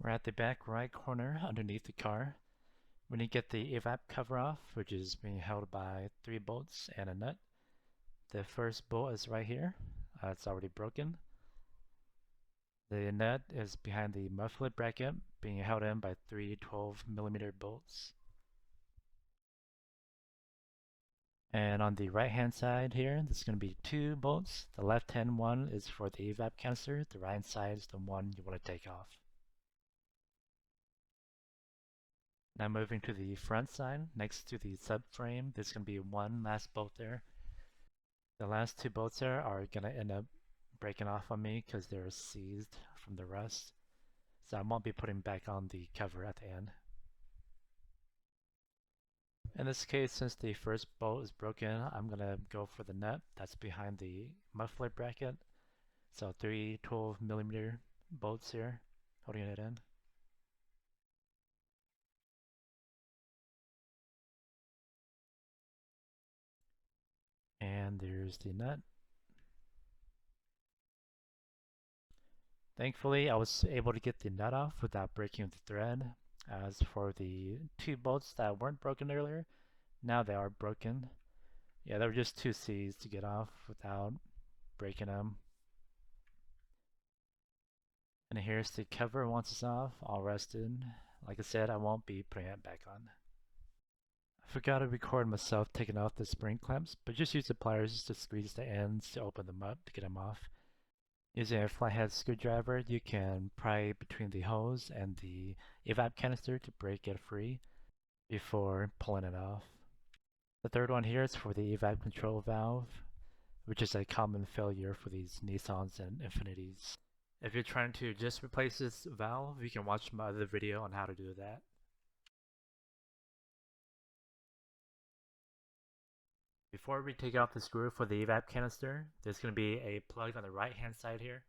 We're at the back right corner underneath the car. We need to get the EVAP cover off, which is being held by 3 bolts and a nut. The first bolt is right here. It's already broken. The nut is behind the muffler bracket, being held in by 3 12mm bolts. And on the right hand side here, there's going to be 2 bolts. The left hand one is for the EVAP canister, the right hand side is the one you want to take off. Now moving to the front side, next to the subframe, there's going to be one last bolt there. The last 2 bolts there are going to end up breaking off on me because they're seized from the rust. So I won't be putting back on the cover at the end. In this case, since the first bolt is broken, I'm going to go for the nut that's behind the muffler bracket. So 3 12mm bolts here, holding it in. And there's the nut. Thankfully, I was able to get the nut off without breaking the thread. As for the 2 bolts that weren't broken earlier, now they are broken. Yeah, they were just too seized to get off without breaking them. And here's the cover once it's off, all rusted. Like I said, I won't be putting it back on. I forgot to record myself taking off the spring clamps, but just use the pliers to squeeze the ends to open them up to get them off. Using a flathead screwdriver, you can pry between the hose and the EVAP canister to break it free before pulling it off. The third one here is for the EVAP control valve, which is a common failure for these Nissans and Infinitis. If you're trying to just replace this valve, you can watch my other video on how to do that. Before we take off the screw for the EVAP canister, there's going to be a plug on the right hand side here.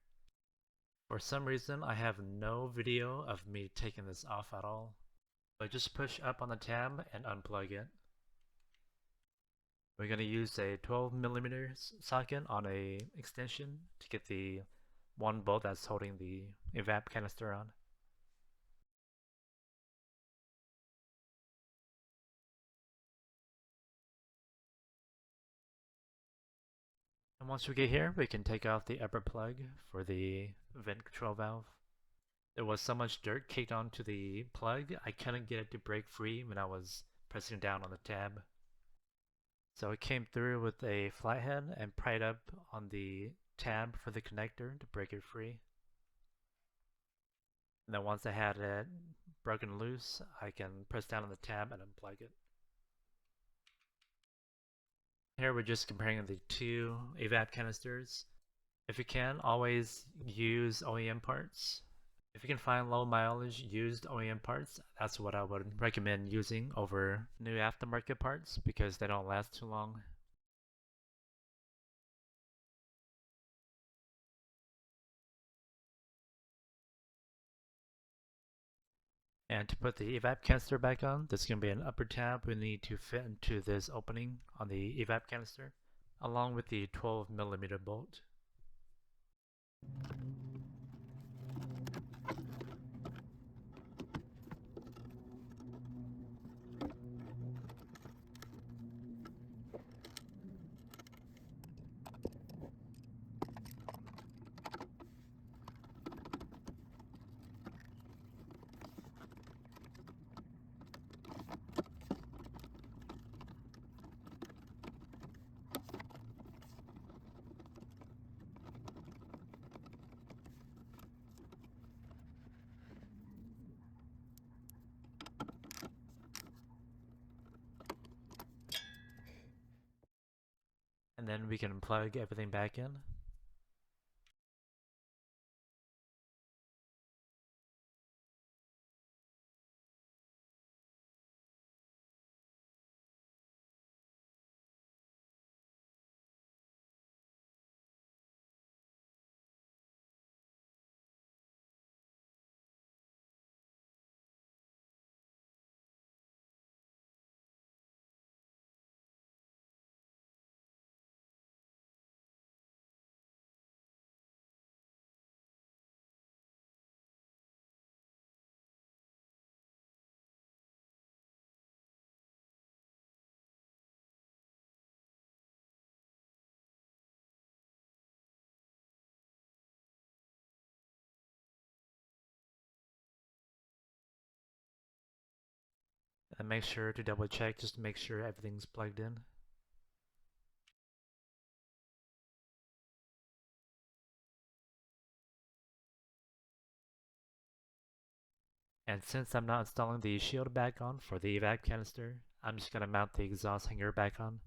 For some reason, I have no video of me taking this off at all. But just push up on the tab and unplug it. We're going to use a 12mm socket on a extension to get the one bolt that's holding the EVAP canister on. And once we get here, we can take off the upper plug for the vent control valve. There was so much dirt caked onto the plug, I couldn't get it to break free when I was pressing down on the tab. So it came through with a flathead and pried up on the tab for the connector to break it free. And then once I had it broken loose, I can press down on the tab and unplug it. Here we're just comparing the 2 EVAP canisters. If you can, always use OEM parts. If you can find low mileage used OEM parts, that's what I would recommend using over new aftermarket parts because they don't last too long. And to put the EVAP canister back on, there's going to be an upper tab we need to fit into this opening on the EVAP canister, along with the 12mm bolt. And then we can plug everything back in. And make sure to double check just to make sure everything's plugged in. And since I'm not installing the shield back on for the EVAP canister, I'm just going to mount the exhaust hanger back on.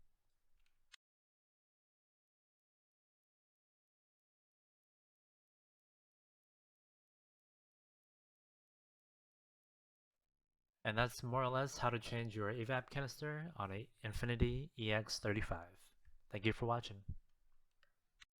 And that's more or less how to change your EVAP canister on a INFINITI EX35. Thank you for watching.